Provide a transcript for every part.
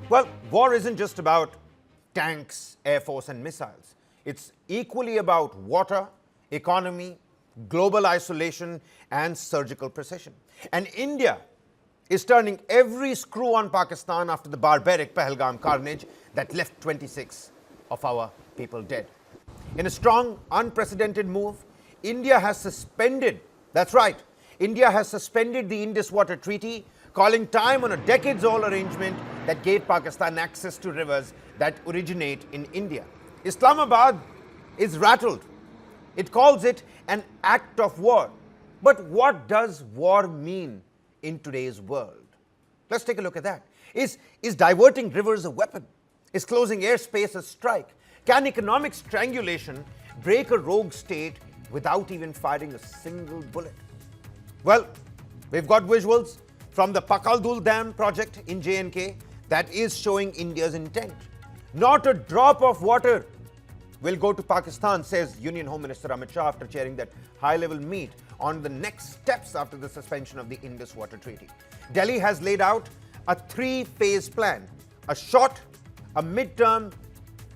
Well, war isn't just about tanks, air force, and missiles. It's equally about water, economy, global isolation, and surgical precision. And India is turning every screw on Pakistan after the barbaric Pahalgam carnage that left 26 of our people dead. In a strong, unprecedented move, India has suspended, that's right, India has suspended the Indus Waters Treaty, calling time on a decades-old arrangement that gave Pakistan access to rivers that originate in India. Islamabad is rattled. It calls it an act of war. But what does war mean in today's world? Let's take a look at that. Is diverting rivers a weapon? Is closing airspace a strike? Can economic strangulation break a rogue state without even firing a single bullet? Well, we've got visuals from the Pakal Dul Dam project in J&K that is showing India's intent. Not a drop of water will go to Pakistan, says Union Home Minister Amit Shah after chairing that high-level meet on the next steps after the suspension of the Indus Waters Treaty. Delhi has laid out a three-phase plan, a short, a mid-term,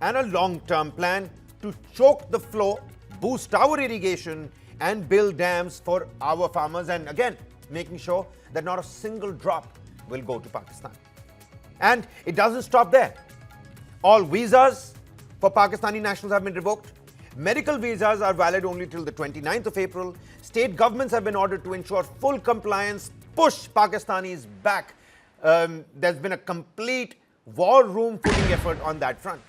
and a long-term plan to choke the flow, boost our irrigation, and build dams for our farmers, and again, making sure that not a single drop will go to Pakistan. And it doesn't stop there. All visas for Pakistani nationals have been revoked. Medical visas are valid only till the 29th of April. State governments have been ordered to ensure full compliance, push Pakistanis back. There's been a complete war room footing effort on that front.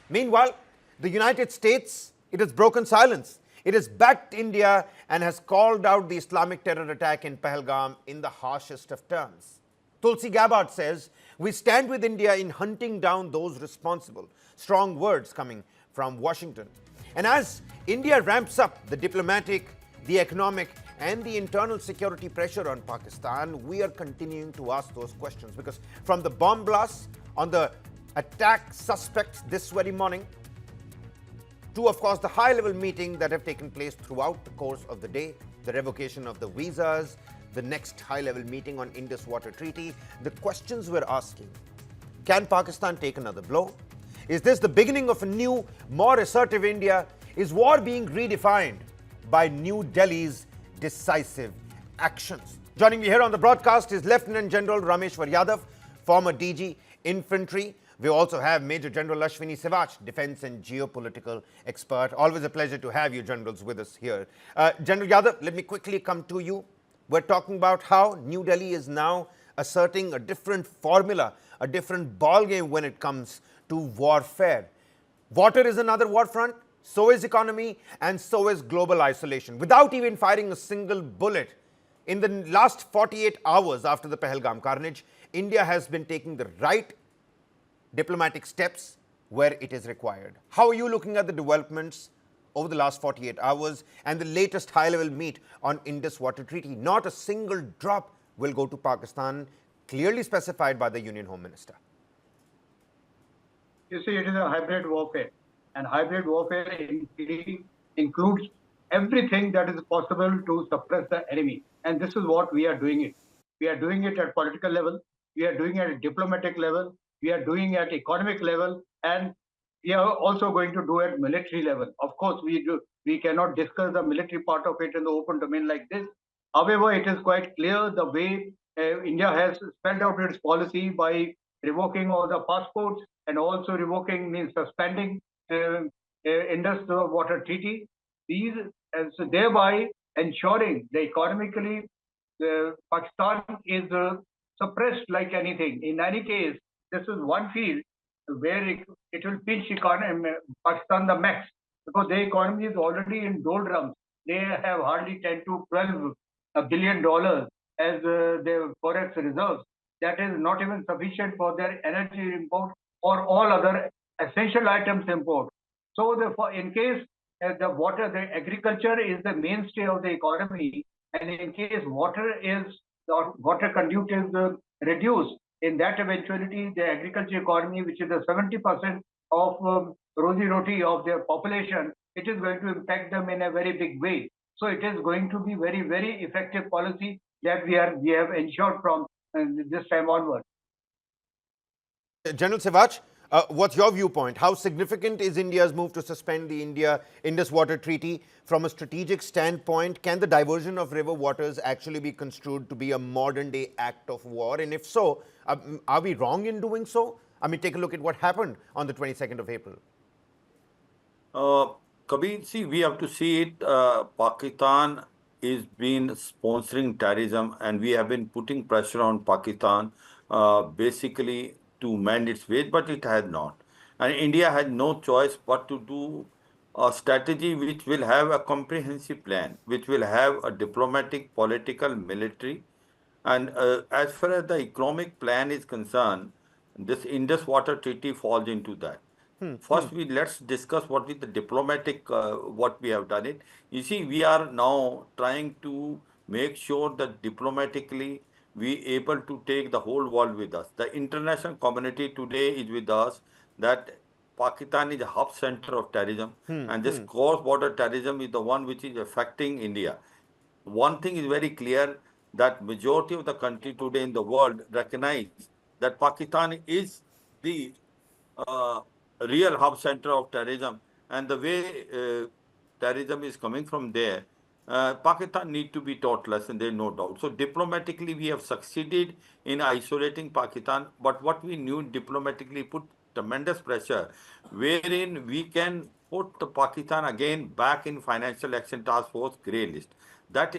Meanwhile, the United States, it has broken silence. It has backed India and has called out the Islamic terror attack in Pahalgam in the harshest of terms. Tulsi Gabbard says, "We stand with India in hunting down those responsible." Strong words coming from Washington. And as India ramps up the diplomatic, the economic, and the internal security pressure on Pakistan, we are continuing to ask those questions, because from the bomb blasts on the attack suspects this very morning to, of course, the high-level meeting that have taken place throughout the course of the day, the revocation of the visas, the next high-level meeting on Indus Waters Treaty, the questions we're asking: can Pakistan take another blow? Is this the beginning of a new, more assertive India? Is war being redefined by New Delhi's decisive actions? Joining me here on the broadcast is Lieutenant General Rameshwar Yadav, former DG Infantry. We also have Major General Ashwini Sivach, defense and geopolitical expert. Always a pleasure to have you generals with us here. General Yadav, let me quickly come to you. We're talking about how New Delhi is now asserting a different formula, a different ballgame when it comes to warfare. Water is another war front, so is economy, and so is global isolation. Without even firing a single bullet, in the last 48 hours after the Pahalgam carnage, India has been taking the right diplomatic steps where it is required. How are you looking at the developments over the last 48 hours and the latest high-level meet on Indus Waters Treaty? Not a single drop will go to Pakistan, clearly specified by the Union Home Minister. You see, it is a hybrid warfare, and hybrid warfare includes everything that is possible to suppress the enemy. And this is what we are doing it. We are doing it at political level, we are doing it at diplomatic level, we are doing it at economic level, and we are also going to do it at military level. Of course, we cannot discuss the military part of it in the open domain like this. However, it is quite clear the way India has spelled out its policy by revoking all the passports, and also revoking means suspending Indus Water Treaty. These, so thereby ensuring that economically Pakistan is suppressed like anything. In any case, this is one field where it will pinch Pakistan the max, because their economy is already in doldrums. They have hardly 10 to 12 billion dollars as their forex reserves. That is not even sufficient for their energy import or all other essential items import. So therefore, in case the agriculture is the mainstay of the economy, and in case water conduit is reduced, in that eventuality, the agriculture economy, which is the 70% of rosy roti of their population, it is going to impact them in a very big way. So it is going to be very, very effective policy that we have ensured from this time onward. General Sivach, what's your viewpoint? How significant is India's move to suspend the Indus Water Treaty from a strategic standpoint? Can the diversion of river waters actually be construed to be a modern day act of war? And if so, are we wrong in doing so? I mean, take a look at what happened on the 22nd of April. Kabir, see, we have to see it. Pakistan is been sponsoring terrorism, and we have been putting pressure on Pakistan basically to mend its ways, but it has not. And India had no choice but to do a strategy which will have a comprehensive plan, which will have a diplomatic, political, military. And as far as the economic plan is concerned, this Indus Water Treaty falls into that. First, let's discuss what is the diplomatic, what we have done it. You see, we are now trying to make sure that diplomatically we able to take the whole world with us. The international community today is with us that Pakistan is a hub center of terrorism, and this cross-border terrorism is the one which is affecting India. One thing is very clear that majority of the country today in the world recognize that Pakistan is the uh, real hub center of terrorism, and the way terrorism is coming from there, Pakistan need to be taught lesson. There is no doubt. So diplomatically, we have succeeded in isolating Pakistan, but what we knew diplomatically put tremendous pressure, wherein we can put the Pakistan again back in Financial Action Task Force grey list. That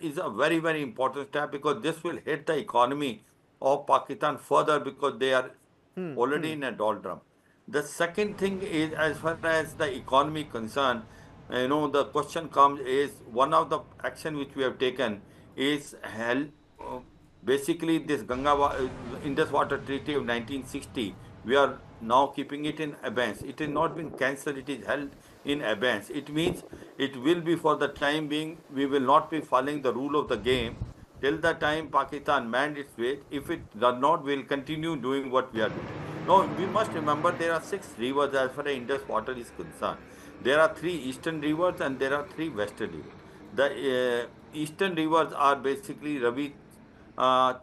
is a very important step because this will hit the economy of Pakistan further because they are already in a doldrum. The second thing is as far as the economy concerned, the question comes is one of the action which we have taken is held, uh, basically this Indus Water Treaty of 1960. We are now keeping it in abeyance. It has not been cancelled. It is held in abeyance. It means it will be for the time being. We will not be following the rule of the game till the time Pakistan manned its way. If it does not, we'll continue doing what we are doing. Now, we must remember there are 6 rivers as far as Indus water is concerned. There are 3 eastern rivers and there are 3 western rivers. The eastern rivers are basically Ravi, uh,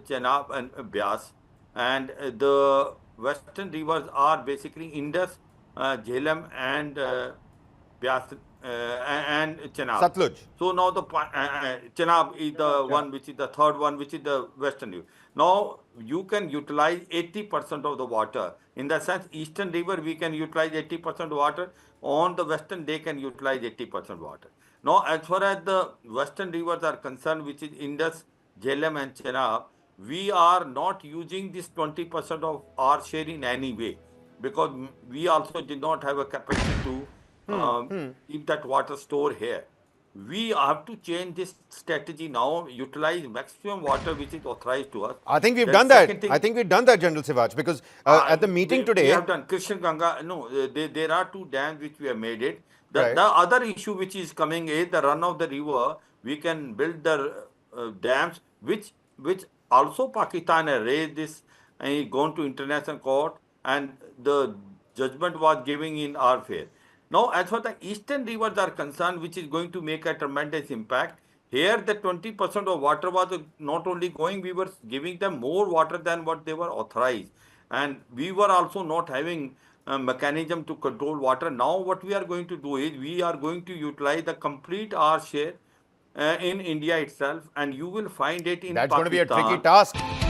Chenab, and Byas, and the western rivers are basically Indus, Jhelum, and Byas, and Chenab. Satluj. So now the Chenab is the one which is the third one, which is the western river. Now you can utilize 80% of the water. In the sense, eastern river we can utilize 80% water. On the western, they can utilize 80% water. Now, as far as the western rivers are concerned, which is Indus, Jhelum, and Chenab, we are not using this 20% of our share in any way because we also did not have a capacity to keep that water store here. We have to change this strategy now, utilize maximum water which is authorized to us. I think we've Then done that. second thing, I think we've done that, General Sivach, because at the meeting we today, have done Krishna Ganga. No, there are 2 dams which we have made it. right? The other issue which is coming is the run of the river. We can build the dams, which also Pakistan has raised this and gone to international court, and the judgment was given in our favor. Now, as far the eastern rivers are concerned, which is going to make a tremendous impact, here the 20% of water was not only going, we were giving them more water than what they were authorized. And we were also not having a mechanism to control water. Now what we are going to do is we are going to utilize the complete our share in India itself, and you will find it in That's going to be a tricky Pakistan. task.